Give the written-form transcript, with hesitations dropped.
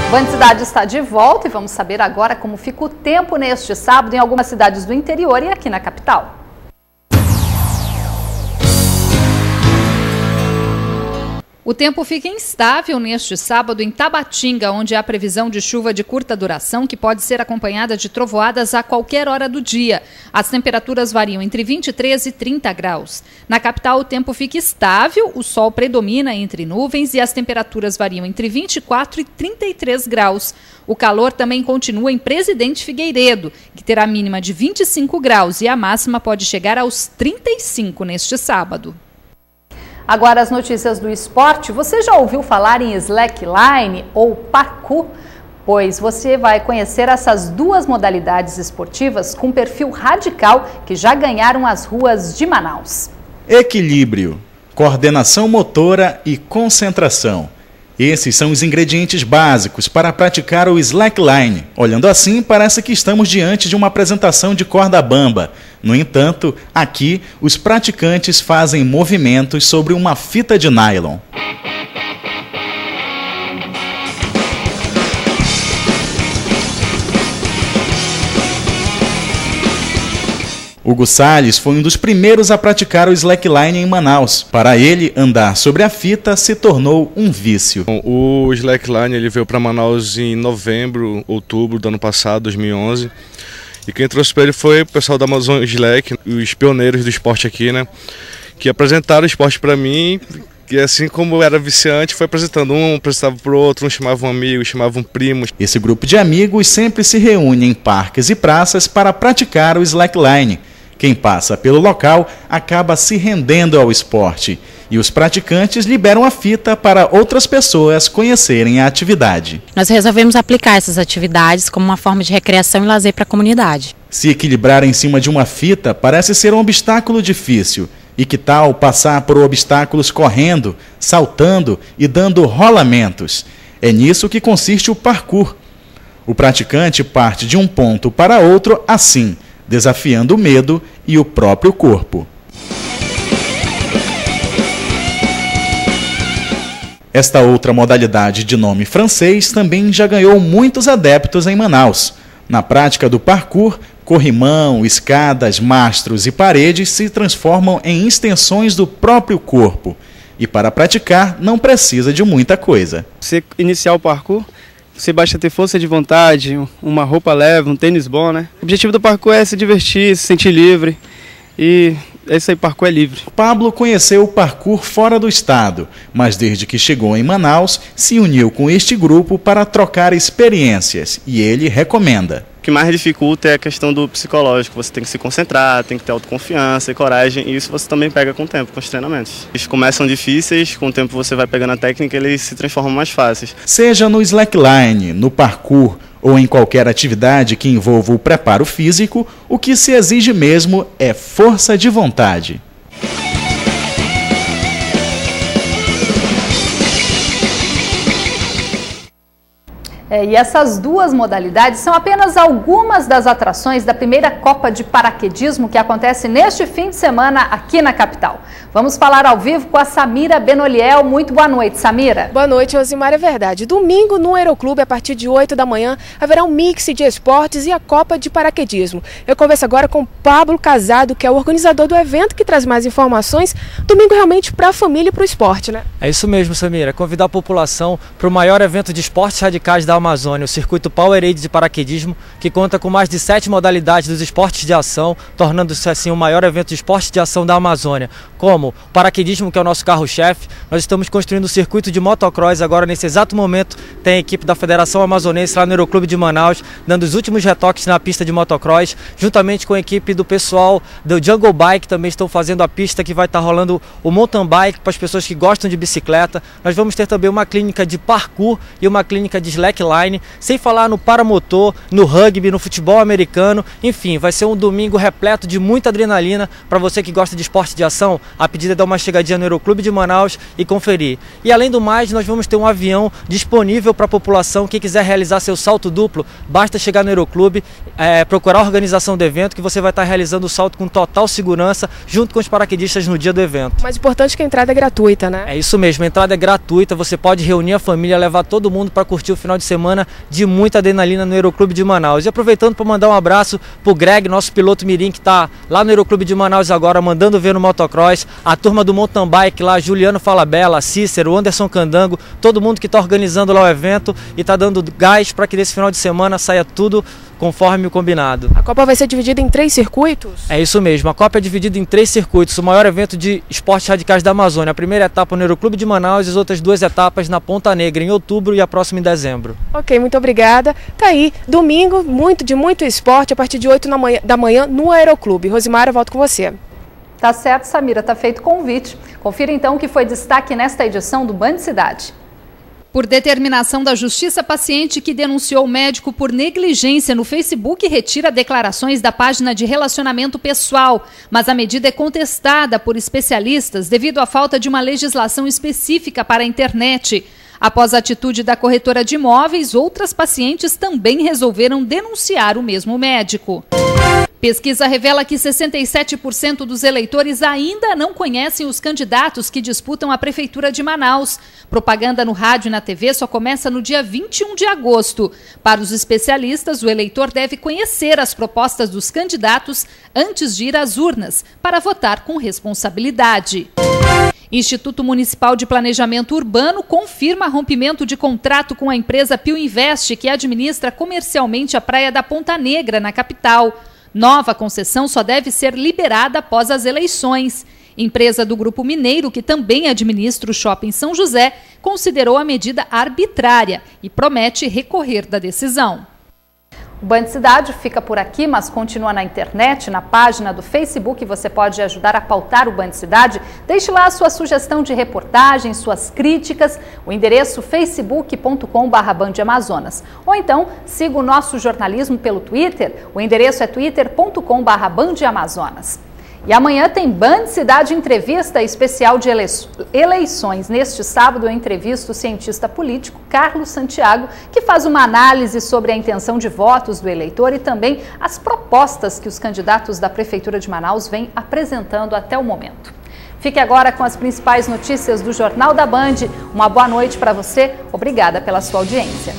Band Cidade está de volta e vamos saber agora como fica o tempo neste sábado em algumas cidades do interior e aqui na capital. O tempo fica instável neste sábado em Tabatinga, onde há previsão de chuva de curta duração que pode ser acompanhada de trovoadas a qualquer hora do dia. As temperaturas variam entre 23 e 30 graus. Na capital, o tempo fica estável, o sol predomina entre nuvens e as temperaturas variam entre 24 e 33 graus. O calor também continua em Presidente Figueiredo, que terá a mínima de 25 graus e a máxima pode chegar aos 35 neste sábado. Agora as notícias do esporte. Você já ouviu falar em slackline ou parkour? Pois você vai conhecer essas duas modalidades esportivas com perfil radical que já ganharam as ruas de Manaus. Equilíbrio, coordenação motora e concentração. Esses são os ingredientes básicos para praticar o slackline. Olhando assim, parece que estamos diante de uma apresentação de corda bamba. No entanto, aqui, os praticantes fazem movimentos sobre uma fita de nylon. Hugo Salles foi um dos primeiros a praticar o slackline em Manaus. Para ele, andar sobre a fita se tornou um vício. O slackline ele veio para Manaus em novembro, outubro do ano passado, 2011. E quem trouxe para ele foi o pessoal da Amazon Slack, os pioneiros do esporte aqui, né? Que apresentaram o esporte para mim. E assim como era viciante, foi apresentando apresentava para o outro, chamava um amigo, chamava um primo. Esse grupo de amigos sempre se reúne em parques e praças para praticar o slackline. Quem passa pelo local acaba se rendendo ao esporte e os praticantes liberam a fita para outras pessoas conhecerem a atividade. Nós resolvemos aplicar essas atividades como uma forma de recreação e lazer para a comunidade. Se equilibrar em cima de uma fita parece ser um obstáculo difícil. E que tal passar por obstáculos correndo, saltando e dando rolamentos? É nisso que consiste o parkour. O praticante parte de um ponto para outro assim, desafiando o medo e o próprio corpo. Esta outra modalidade de nome francês também já ganhou muitos adeptos em Manaus. Na prática do parkour, corrimão, escadas, mastros e paredes se transformam em extensões do próprio corpo. E para praticar não precisa de muita coisa. Você iniciar o parkour, você basta ter força de vontade, uma roupa leve, um tênis bom, né? O objetivo do parkour é se divertir, se sentir livre e esse aí, parkour é livre. Pablo conheceu o parkour fora do estado, mas desde que chegou em Manaus, se uniu com este grupo para trocar experiências e ele recomenda. O que mais dificulta é a questão do psicológico, você tem que se concentrar, tem que ter autoconfiança e coragem, e isso você também pega com o tempo, com os treinamentos. Eles começam difíceis, com o tempo você vai pegando a técnica e eles se transformam mais fáceis. Seja no slackline, no parkour ou em qualquer atividade que envolva o preparo físico, o que se exige mesmo é força de vontade. E essas duas modalidades são apenas algumas das atrações da primeira Copa de Paraquedismo que acontece neste fim de semana aqui na capital. Vamos falar ao vivo com a Samira Benoliel. Muito boa noite, Samira. Boa noite, Osimar. É verdade. Domingo no Aeroclube, a partir de 8 da manhã, haverá um mix de esportes e a Copa de Paraquedismo. Eu converso agora com Pablo Casado, que é o organizador do evento, que traz mais informações. Domingo realmente para a família e para o esporte, né? É isso mesmo, Samira. Convidar a população para o maior evento de esportes radicais da Amazônia, o circuito Powerade de Paraquedismo, que conta com mais de 7 modalidades dos esportes de ação, tornando-se assim o maior evento de esportes de ação da Amazônia. Como o paraquedismo, que é o nosso carro-chefe, nós estamos construindo o circuito de motocross. Agora, nesse exato momento, tem a equipe da Federação Amazonense lá no Aeroclube de Manaus, dando os últimos retoques na pista de motocross, juntamente com a equipe do pessoal do Jungle Bike, também estão fazendo a pista que vai estar rolando o mountain bike para as pessoas que gostam de bicicleta. Nós vamos ter também uma clínica de parkour e uma clínica de slackline, sem falar no paramotor, no rugby, no futebol americano. Enfim, vai ser um domingo repleto de muita adrenalina para você que gosta de esporte de ação. A pedida é dar uma chegadinha no Aeroclube de Manaus e conferir. E além do mais, nós vamos ter um avião disponível para a população. Quem quiser realizar seu salto duplo, basta chegar no Aeroclube, procurar a organização do evento, que você vai estar realizando o salto com total segurança, junto com os paraquedistas no dia do evento. Mais importante que a entrada é gratuita, né? É isso mesmo, a entrada é gratuita, você pode reunir a família, levar todo mundo para curtir o final de semana semana de muita adrenalina no Aeroclube de Manaus. E aproveitando para mandar um abraço para o Greg, nosso piloto mirim, que está lá no Aeroclube de Manaus agora, mandando ver no motocross, a turma do mountain bike lá, Juliano Falabella, Cícero, Anderson Candango, todo mundo que está organizando lá o evento e está dando gás para que nesse final de semana saia tudo conforme o combinado. A Copa vai ser dividida em 3 circuitos? É isso mesmo, a Copa é dividida em 3 circuitos, o maior evento de esportes radicais da Amazônia. A primeira etapa no Aeroclube de Manaus e as outras 2 etapas na Ponta Negra, em outubro e a próxima em dezembro. Ok, muito obrigada. Tá aí, domingo, de muito esporte, a partir de 8 da manhã no Aeroclube. Rosimara, volto com você. Tá certo, Samira, tá feito o convite. Confira então o que foi destaque nesta edição do Band Cidade. Por determinação da Justiça, paciente que denunciou o médico por negligência no Facebook retira declarações da página de relacionamento pessoal, mas a medida é contestada por especialistas devido à falta de uma legislação específica para a internet. Após a atitude da corretora de imóveis, outras pacientes também resolveram denunciar o mesmo médico. Pesquisa revela que 67% dos eleitores ainda não conhecem os candidatos que disputam a Prefeitura de Manaus. Propaganda no rádio e na TV só começa no dia 21 de agosto. Para os especialistas, o eleitor deve conhecer as propostas dos candidatos antes de ir às urnas, para votar com responsabilidade. Instituto Municipal de Planejamento Urbano confirma rompimento de contrato com a empresa Pio Invest, que administra comercialmente a Praia da Ponta Negra, na capital. Nova concessão só deve ser liberada após as eleições. Empresa do Grupo Mineiro, que também administra o Shopping São José, considerou a medida arbitrária e promete recorrer da decisão. O Band Cidade fica por aqui, mas continua na internet, na página do Facebook. Você pode ajudar a pautar o Band Cidade. Deixe lá a sua sugestão de reportagem, suas críticas, o endereço facebook.com/bandamazonas. Ou então, siga o nosso jornalismo pelo Twitter, o endereço é twitter.com/bandamazonas. E amanhã tem Band Cidade Entrevista especial de eleições. Neste sábado eu entrevisto o cientista político Carlos Santiago, que faz uma análise sobre a intenção de votos do eleitor e também as propostas que os candidatos da Prefeitura de Manaus vêm apresentando até o momento. Fique agora com as principais notícias do Jornal da Band. Uma boa noite para você. Obrigada pela sua audiência.